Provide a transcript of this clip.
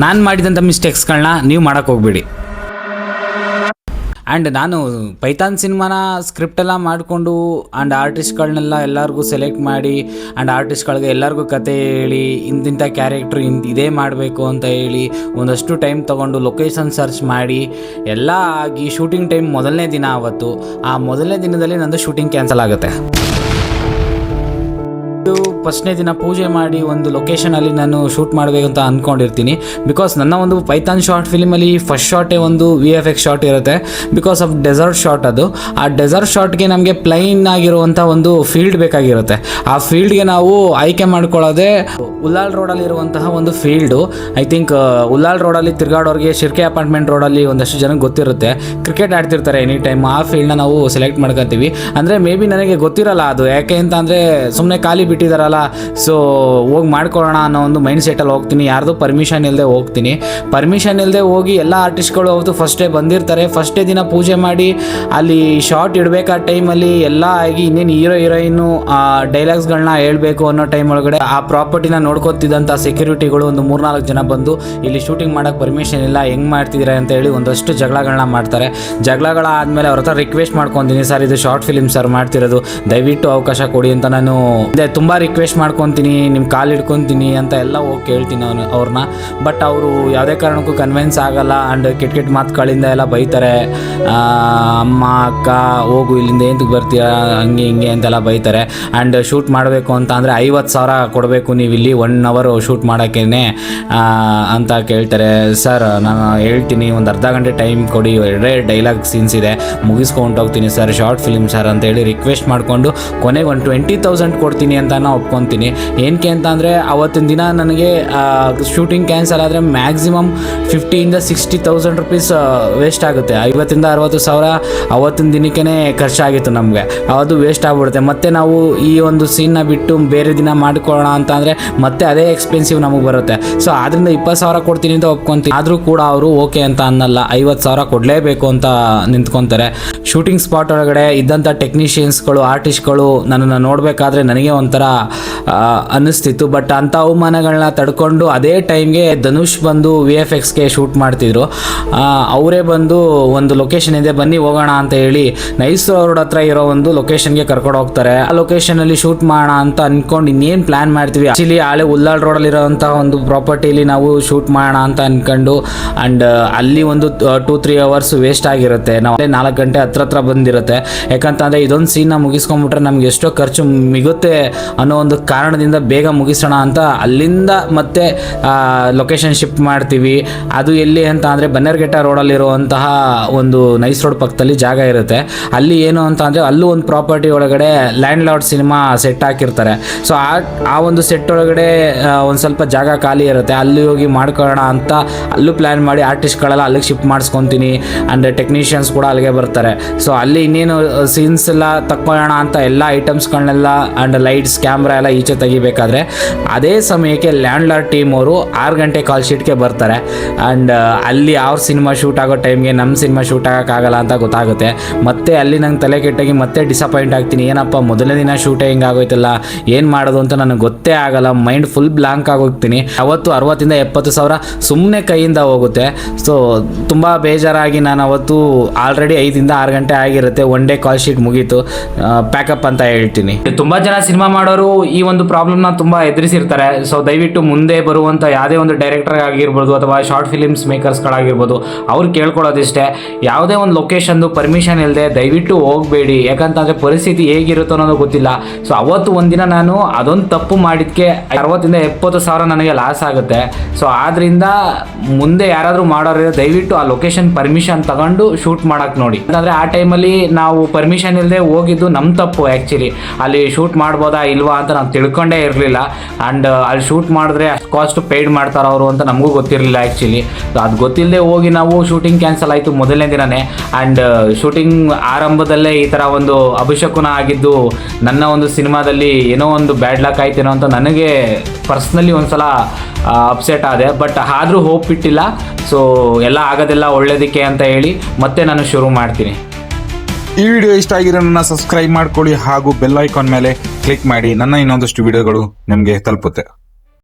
ನಾನು ಮಾಡಿದಂಥ ಮಿಸ್ಟೇಕ್ಸ್ಗಳನ್ನ ನೀವು ಮಾಡೋಕ್ಕೆ ಹೋಗ್ಬೇಡಿ. ಆ್ಯಂಡ್ ನಾನು ಪೈಥಾನ್ ಸಿನಿಮಾನ ಸ್ಕ್ರಿಪ್ಟೆಲ್ಲ ಮಾಡಿಕೊಂಡು ಆ್ಯಂಡ್ ಆರ್ಟಿಸ್ಟ್ಗಳನ್ನೆಲ್ಲ ಎಲ್ಲರಿಗೂ ಸೆಲೆಕ್ಟ್ ಮಾಡಿ ಆ್ಯಂಡ್ ಆರ್ಟಿಸ್ಟ್ಗಳಿಗೆ ಎಲ್ಲರಿಗೂ ಕತೆ ಹೇಳಿ ಇಂತಿಂಥ ಕ್ಯಾರೆಕ್ಟ್ರ್ ಇದೇ ಮಾಡಬೇಕು ಅಂತ ಹೇಳಿ ಒಂದಷ್ಟು ಟೈಮ್ ತೊಗೊಂಡು ಲೊಕೇಶನ್ ಸರ್ಚ್ ಮಾಡಿ ಎಲ್ಲ ಆಗಿ ಶೂಟಿಂಗ್ ಟೈಮ್ ಮೊದಲನೇ ದಿನ ಆವತ್ತು. ಆ ಮೊದಲನೇ ದಿನದಲ್ಲಿ ನಂದು ಶೂಟಿಂಗ್ ಕ್ಯಾನ್ಸಲ್ ಆಗುತ್ತೆ. ಫಸ್ಟ್ನೇ ದಿನ ಪೂಜೆ ಮಾಡಿ ಒಂದು ಲೊಕೇಶನಲ್ಲಿ ನಾನು ಶೂಟ್ ಮಾಡಬೇಕಂತ ಅಂದ್ಕೊಂಡಿರ್ತೀನಿ. ಬಿಕಾಸ್ ನನ್ನ ಒಂದು ಪೈಥಾನ್ ಶಾರ್ಟ್ ಫಿಲ್ಮಲ್ಲಿ ಫಸ್ಟ್ ಶಾರ್ಟೇ ಒಂದು VFX ಶಾರ್ಟ್ ಇರುತ್ತೆ. ಬಿಕಾಸ್ ಆಫ್ ಡೆಸರ್ಟ್ ಶಾರ್ಟ್ ಅದು. ಆ ಡೆಸರ್ಟ್ ಶಾರ್ಟ್ಗೆ ನಮಗೆ ಪ್ಲೈನ್ ಆಗಿರುವಂಥ ಒಂದು ಫೀಲ್ಡ್ ಬೇಕಾಗಿರುತ್ತೆ. ಆ ಫೀಲ್ಡ್ಗೆ ನಾವು ಆಯ್ಕೆ ಮಾಡ್ಕೊಳ್ಳೋದೆ ಉಲ್ಲಾಲ್ ರೋಡಲ್ಲಿರುವಂತಹ ಒಂದು ಫೀಲ್ಡು. ಐ ಥಿಂಕ್ ಉಲ್ಲಾಲ್ ರೋಡಲ್ಲಿ ತಿರ್ಗಾಡೋರಿಗೆ ಶಿರ್ಕೆ ಅಪಾರ್ಟ್ಮೆಂಟ್ ರೋಡಲ್ಲಿ ಒಂದಷ್ಟು ಜನಕ್ಕೆ ಗೊತ್ತಿರುತ್ತೆ, ಕ್ರಿಕೆಟ್ ಆಡ್ತಿರ್ತಾರೆ ಎನಿ ಟೈಮ್. ಆ ಫೀಲ್ಡ್ನ ನಾವು ಸೆಲೆಕ್ಟ್ ಮಾಡ್ಕೊತೀವಿ. ಅಂದರೆ ಮೇ ಬಿ ನನಗೆ ಗೊತ್ತಿರಲ್ಲ ಅದು, ಯಾಕೆ ಅಂತ ಅಂದರೆ ಸುಮ್ಮನೆ ಖಾಲಿ ಬಿಟ್ಟಿದ್ದಾರಲ್ಲ, ಸೊ ಹೋಗಿ ಮಾಡ್ಕೊಳ್ಳೋಣ ಅನ್ನೋ ಒಂದು ಮೈಂಡ್ ಸೆಟ್ಟಲ್ಲಿ ಹೋಗ್ತೀನಿ. ಯಾರ್ದು ಪರ್ಮಿಷನ್ ಇಲ್ಲದೆ ಹೋಗ್ತೀನಿ. ಪರ್ಮಿಷನ್ ಇಲ್ಲದೆ ಹೋಗಿ ಎಲ್ಲ ಆರ್ಟಿಸ್ಟ್ಗಳು ಅವತ್ತು ಫಸ್ಟ್ ಡೇ ಬಂದಿರ್ತಾರೆ. ಫಸ್ಟ್ ಡೇ ದಿನ ಪೂಜೆ ಮಾಡಿ ಅಲ್ಲಿ ಶಾರ್ಟ್ ಇಡಬೇಕಾದ ಟೈಮಲ್ಲಿ ಎಲ್ಲ ಆಗಿ ಇನ್ನೇನು ಹೀರೋಯಿನ್ನು ಡೈಲಾಗ್ಸ್ಗಳನ್ನ ಹೇಳ್ಬೇಕು ಅನ್ನೋ ಟೈಮ್ ಒಳಗಡೆ ಆ ಪ್ರಾಪರ್ಟಿನ ನೋಡ್ಕೊತಿದ್ದಂಥ ಸೆಕ್ಯೂರಿಟಿಗಳು ಒಂದು 3-4 ಜನ ಬಂದು ಇಲ್ಲಿ ಶೂಟಿಂಗ್ ಮಾಡೋಕ್ಕೆ ಪರ್ಮಿಷನ್ ಇಲ್ಲ, ಹೆಂಗೆ ಮಾಡ್ತಿದ್ದೀರಾ ಅಂತ ಹೇಳಿ ಒಂದಷ್ಟು ಜಗಳಗಳನ್ನ ಮಾಡ್ತಾರೆ. ಜಗಳಗಳಾದಮೇಲೆ ಅವ್ರ ಹತ್ರ ರಿಕ್ವೆಸ್ಟ್ ಮಾಡ್ಕೊತೀನಿ, ಸರ್ ಇದು ಶಾರ್ಟ್ ಫಿಲಿಮ್ ಸರ್ ಮಾಡ್ತಿರೋದು, ದಯವಿಟ್ಟು ಅವಕಾಶ ಕೊಡಿ ಅಂತ ನಾನು ತುಂಬ ರಿಕ್ವೆಸ್ಟ್ ಮಾಡ್ಕೊತೀನಿ, ನಿಮ್ಮ ಕಾಲು ಹಿಡ್ಕೊತೀನಿ ಅಂತ ಎಲ್ಲ ಹೋಗಿ ಕೇಳ್ತೀನಿ ಅವ್ರನ್ನ. ಬಟ್ ಅವರು ಯಾವುದೇ ಕಾರಣಕ್ಕೂ ಕನ್ವಿನ್ಸ್ ಆಗಲ್ಲ. ಆ್ಯಂಡ್ ಕೆಟ್ಟ ಮಾತುಗಳಿಂದ ಎಲ್ಲ ಬೈತಾರೆ. ಅಮ್ಮ ಅಕ್ಕ ಹೋಗು ಇಲ್ಲಿಂದ ಏನಕ್ಕೆ ಬರ್ತೀರಾ ಹಂಗೆ ಹಿಂಗೆ ಅಂತೆಲ್ಲ ಬೈತಾರೆ. ಆ್ಯಂಡ್ ಶೂಟ್ ಮಾಡಬೇಕು ಅಂತ ಅಂದರೆ 50,000 ಕೊಡಬೇಕು ನೀವು ಇಲ್ಲಿ 1 hour ಶೂಟ್ ಮಾಡೋಕ್ಕೇನೆ ಅಂತ ಕೇಳ್ತಾರೆ. ಸರ್ ನಾನು ಹೇಳ್ತೀನಿ, ಒಂದು ಅರ್ಧ ಗಂಟೆ ಟೈಮ್ ಕೊಡಿ, 2 ಡೈಲಾಗ್ ಸೀನ್ಸ್ ಇದೆ, ಮುಗಿಸ್ಕೊಂಡು ಹೋಗ್ತೀನಿ ಸರ್, ಶಾರ್ಟ್ ಫಿಲ್ಮ್ ಸರ್ ಅಂತೇಳಿ ರಿಕ್ವೆಸ್ಟ್ ಮಾಡಿಕೊಂಡು ಕೊನೆಗೆ ಒಂದು 20,000 ಕೊಡ್ತೀನಿ ಅಂತ ನಾನು ಒಪ್ಕೊತೀನಿ. ಏನಕ್ಕೆ ಅಂತ ಅಂದರೆ ಅವತ್ತಿನ ದಿನ ನನಗೆ ಶೂಟಿಂಗ್ ಕ್ಯಾನ್ಸಲ್ ಆದರೆ ಮ್ಯಾಕ್ಸಿಮಮ್ 50,000-60,000 ರೂಪೀಸ್ ವೇಸ್ಟ್ ಆಗುತ್ತೆ. 50,000-60,000 ಅವತ್ತಿನ ದಿನಕ್ಕೇ ಖರ್ಚಾಗಿತ್ತು ನಮಗೆ. ಅದು ವೇಸ್ಟ್ ಆಗಿಬಿಡುತ್ತೆ. ಮತ್ತು ನಾವು ಈ ಒಂದು ಸೀನ್ನ ಬಿಟ್ಟು ಬೇರೆ ದಿನ ಮಾಡ್ಕೊಳ್ಳೋಣ ಅಂತ ಅಂದರೆ ಮತ್ತೆ ಅದೇ ಎಕ್ಸ್ಪೆನ್ಸಿವ್ ನಮಗೆ ಬರುತ್ತೆ. ಸೊ ಆದ್ದರಿಂದ 20,000 ಕೊಡ್ತೀನಿ ಅಂತ ಒಪ್ಕೊತೀನಿ. ಆದರೂ ಕೂಡ ಅವರು ಓಕೆ ಅಂತ ಅನ್ನಲ್ಲ, 50,000 ಕೊಡಲೇಬೇಕು ಅಂತ ನಿಂತ್ಕೊತಾರೆ. ಶೂಟಿಂಗ್ ಸ್ಪಾಟ್ ಒಳಗಡೆ ಇದ್ದಂಥ ಟೆಕ್ನಿಷಿಯನ್ಸ್ಗಳು ಆರ್ಟಿಸ್ಟ್ಗಳು ನನ್ನನ್ನು ನೋಡಬೇಕಾದ್ರೆ ನನಗೆ ಒಂಥರ ಅನ್ನಿಸ್ತಿತ್ತು. ಬಟ್ ಅಂಥ ಅವಮಾನಗಳನ್ನ ತಡ್ಕೊಂಡು ಅದೇ ಟೈಮ್ಗೆ ಧನುಷ್ ಬಂದು VFXಗೆ ಶೂಟ್ ಮಾಡ್ತಿದ್ರು. ಅವರೇ ಬಂದು ಒಂದು ಲೊಕೇಶನ್ ಇದೆ ಬನ್ನಿ ಹೋಗೋಣ ಅಂತ ಹೇಳಿ ನೈಸ್ ರೋಡ್ ಹತ್ರ ಇರೋ ಒಂದು ಲೊಕೇಶನ್ಗೆ ಕರ್ಕೊಂಡು ಹೋಗ್ತಾರೆ. ಆ ಲೊಕೇಶನಲ್ಲಿ ಶೂಟ್ ಮಾಡೋಣ ಅಂತ ಅಂದ್ಕೊಂಡು ಇನ್ನೇನು ಪ್ಲಾನ್ ಮಾಡ್ತೀವಿ. ಆಕ್ಚುಲಿ ಆಳೆ ಉಲ್ಲಾಲ್ ರೋಡಲ್ಲಿ ಇರೋಂಥ ಒಂದು ಪ್ರಾಪರ್ಟಿಲಿ ನಾವು ಶೂಟ್ ಮಾಡೋಣ ಅಂತ ಅಂದ್ಕೊಂಡು ಆ್ಯಂಡ್ ಅಲ್ಲಿ ಒಂದು 2-3 hours ವೇಸ್ಟ್ ಆಗಿರುತ್ತೆ. ನಾವು 4 ಗಂಟೆ ಹತ್ರ ಬಂದಿರುತ್ತೆ. ಯಾಕಂತಂದರೆ ಇದೊಂದು ಸೀನ್ನ ಮುಗಿಸ್ಕೊಂಡ್ಬಿಟ್ರೆ ನಮ್ಗೆ ಎಷ್ಟೋ ಖರ್ಚು ಮಿಗುತ್ತೆ ಅನ್ನೋ ಒಂದು ಕಾರಣದಿಂದ ಬೇಗ ಮುಗಿಸೋಣ ಅಂತ ಅಲ್ಲಿಂದ ಮತ್ತೆ ಲೊಕೇಶನ್ ಶಿಫ್ಟ್ ಮಾಡ್ತೀವಿ. ಅದು ಎಲ್ಲಿ ಅಂತ ಅಂದರೆ ಬನ್ನೇರ್ಘಟ್ಟ ರೋಡಲ್ಲಿರುವಂತಹ ಒಂದು ನೈಸ್ ರೋಡ್ ಪಕ್ಕದಲ್ಲಿ ಜಾಗ ಇರುತ್ತೆ. ಅಲ್ಲಿ ಏನು ಅಂತ ಅಂದರೆ ಅಲ್ಲೂ ಒಂದು ಪ್ರಾಪರ್ಟಿ ಒಳಗಡೆ ಲ್ಯಾಂಡ್ ಲಾರ್ಡ್ ಸಿನಿಮಾ ಸೆಟ್ ಹಾಕಿರ್ತಾರೆ. ಸೊ ಆ ಒಂದು ಸೆಟ್ ಒಳಗಡೆ ಒಂದು ಸ್ವಲ್ಪ ಜಾಗ ಖಾಲಿ ಇರುತ್ತೆ, ಅಲ್ಲಿ ಹೋಗಿ ಮಾಡ್ಕೊಳ್ಳೋಣ ಅಂತ ಅಲ್ಲೂ ಪ್ಲ್ಯಾನ್ ಮಾಡಿ ಆರ್ಟಿಸ್ಟ್ಗಳೆಲ್ಲ ಅಲ್ಲಿಗೆ ಶಿಫ್ಟ್ ಮಾಡಿಸ್ಕೊತೀನಿ. ಆ್ಯಂಡ್ ಟೆಕ್ನಿಷಿಯನ್ಸ್ ಕೂಡ ಅಲ್ಲಿಗೆ ಬರ್ತಾರೆ. ಸೊ ಅಲ್ಲಿ ಇನ್ನೇನು ಸೀನ್ಸ್ ಎಲ್ಲ ತಕ್ಕೊಳ್ಳೋಣ ಅಂತ ಎಲ್ಲ ಐಟಮ್ಸ್ಗಳನ್ನೆಲ್ಲ ಆ್ಯಂಡ್ ಲೈಟ್ಸ್ ಕ್ಯಾಮ್ರಾ ಎಲ್ಲ ಈಚೆ ತೆಗಿಬೇಕಾದ್ರೆ ಅದೇ ಸಮಯಕ್ಕೆ ಲ್ಯಾಂಡ್ ಲಾರ್ಡ್ ಟೀಮ್ ಅವರು 6 ಗಂಟೆ ಕಾಲ್ ಶೀಟ್ಗೆ ಬರ್ತಾರೆ. ಆ್ಯಂಡ್ ಅಲ್ಲಿ ಅವ್ರ ಸಿನಿಮಾ ಶೂಟ್ ಆಗೋ ಟೈಮ್ಗೆ ನಮ್ಮ ಸಿನಿಮಾ ಶೂಟ್ ಆಗೋಕ್ಕಾಗಲ್ಲ ಅಂತ ಗೊತ್ತಾಗುತ್ತೆ. ಮತ್ತೆ ಅಲ್ಲಿ ನಂಗೆ ತಲೆ ಕೆಟ್ಟಾಗಿ ಮತ್ತೆ ಡಿಸಪಾಯಿಂಟ್ ಆಗ್ತೀನಿ. ಏನಪ್ಪ ಮೊದಲನೇ ದಿನ ಶೂಟೇ ಹಿಂಗೆ ಆಗೋಯ್ತಲ್ಲ, ಏನು ಮಾಡೋದು ಅಂತ ನನಗೆ ಗೊತ್ತೇ ಆಗಲ್ಲ. ಮೈಂಡ್ ಫುಲ್ ಬ್ಲಾಂಕ್ ಆಗೋಗ್ತೀನಿ. ಅವತ್ತು 60,000-70,000 ಸುಮ್ಮನೆ ಕೈಯಿಂದ ಹೋಗುತ್ತೆ. ಸೊ ತುಂಬ ಬೇಜಾರಾಗಿ ನಾನು ಅವತ್ತು ಆಲ್ರೆಡಿ 5-6 ಗಂಟೆ ಆಗಿರುತ್ತೆ. 1 ಡೇ ಕಾಲ್ ಶೀಟ್ ಮುಗೀತು, ಪ್ಯಾಕಪ್ ಅಂತ ಹೇಳ್ತೀನಿ. ತುಂಬ ಜನ ಸಿನಿಮಾ ಮಾಡೋರು ಈ ಒಂದು ಪ್ರಾಬ್ಲಮ್ನ ತುಂಬ ಎದುರಿಸಿರ್ತಾರೆ. ಸೊ ದಯವಿಟ್ಟು ಮುಂದೆ ಬರುವಂಥ ಯಾವುದೇ ಒಂದು ಡೈರೆಕ್ಟರ್ ಆಗಿರ್ಬೋದು ಅಥವಾ ಶಾರ್ಟ್ ಫಿಲಿಮ್ಸ್ ಮೇಕರ್ಸ್ಗಳಾಗಿರ್ಬೋದು, ಅವ್ರು ಕೇಳ್ಕೊಳ್ಳೋದಿಷ್ಟೇ, ಯಾವುದೇ ಒಂದು ಲೊಕೇಶನ್ದು ಪರ್ಮಿಷನ್ ಇಲ್ಲದೆ ದಯವಿಟ್ಟು ಹೋಗಬೇಡಿ. ಯಾಕಂತಂದರೆ ಪರಿಸ್ಥಿತಿ ಹೇಗಿರುತ್ತೋ ಅನ್ನೋದು ಗೊತ್ತಿಲ್ಲ. ಸೊ ಅವತ್ತು ಒಂದಿನ ನಾನು ಅದೊಂದು ತಪ್ಪು ಮಾಡಿದ್ದಕ್ಕೆ 60,000-70,000 ನನಗೆ ಲಾಸ್ ಆಗುತ್ತೆ. ಸೊ ಆದ್ದರಿಂದ ಮುಂದೆ ಯಾರಾದರೂ ಮಾಡೋರು ದಯವಿಟ್ಟು ಆ ಲೊಕೇಶನ್ ಪರ್ಮಿಷನ್ ತಗೊಂಡು ಶೂಟ್ ಮಾಡೋಕ್ಕೆ ನೋಡಿ. ಯಾಕಂದರೆ ಆ ಟೈಮಲ್ಲಿ ನಾವು ಪರ್ಮಿಷನ್ ಇಲ್ಲದೆ ಹೋಗಿದ್ದು ನಮ್ಮ ತಪ್ಪು. ಆ್ಯಕ್ಚುಲಿ ಅಲ್ಲಿ ಶೂಟ್ ಮಾಡ್ಬೋದಾ ಇಲ್ವಾ ಅಂತ ನಾವು ತಿಳ್ಕೊಂಡೇ ಇರಲಿಲ್ಲ. ಆ್ಯಂಡ್ ಅಲ್ಲಿ ಶೂಟ್ ಮಾಡಿದ್ರೆ ಅಷ್ಟು ಕಾಸ್ಟ್ ಪೇಯ್ಡ್ ಮಾಡ್ತಾರೆ ಅವರು ಅಂತ ನಮಗೂ ಗೊತ್ತಿರಲಿಲ್ಲ ಆ್ಯಕ್ಚುಲಿ. ಅದು ಗೊತ್ತಿಲ್ಲದೆ ಹೋಗಿ ನಾವು ಶೂಟಿಂಗ್ ಕ್ಯಾನ್ಸಲ್ ಆಯಿತು ಮೊದಲನೇ ದಿನವೇ. ಆ್ಯಂಡ್ ಶೂಟಿಂಗ್ ಆರಂಭದಲ್ಲೇ ಈ ಥರ ಒಂದು ಅಭಿಷೇಕನ ಆಗಿದ್ದು ನನ್ನ ಒಂದು ಸಿನಿಮಾದಲ್ಲಿ ಏನೋ ಒಂದು ಬ್ಯಾಡ್ ಲಕ್ ಆಯ್ತೇನೋ ಅಂತ ನನಗೆ ಪರ್ಸ್ನಲಿ ಒಂದು ಸಲ ಅಪ್ಸೆಟ್ ಆದೆ. ಬಟ್ ಆದರೂ ಹೋಪ್ ಬಿಟ್ಟಿಲ್ಲ. ಸೊ ಎಲ್ಲ ಆಗೋದೆಲ್ಲ ಒಳ್ಳೇದಕ್ಕೆ ಅಂತ ಹೇಳಿ ಮತ್ತೆ ನಾನು ಶುರು ಮಾಡ್ತೀನಿ. ಈ ವಿಡಿಯೋ ಇಷ್ಟ ಆಗಿರೋ ನನ್ನ ಸಬ್ಸ್ಕ್ರೈಬ್ ಮಾಡ್ಕೊಳ್ಳಿ ಹಾಗೂ ಬೆಲ್ ಐಕಾನ್ ಮೇಲೆ ಕ್ಲಿಕ್ ಮಾಡಿ. ನನ್ನ ಇನ್ನೊಂದಷ್ಟು ವಿಡಿಯೋಗಳು ನಿಮಗೆ ತಲುಪುತ್ತೆ.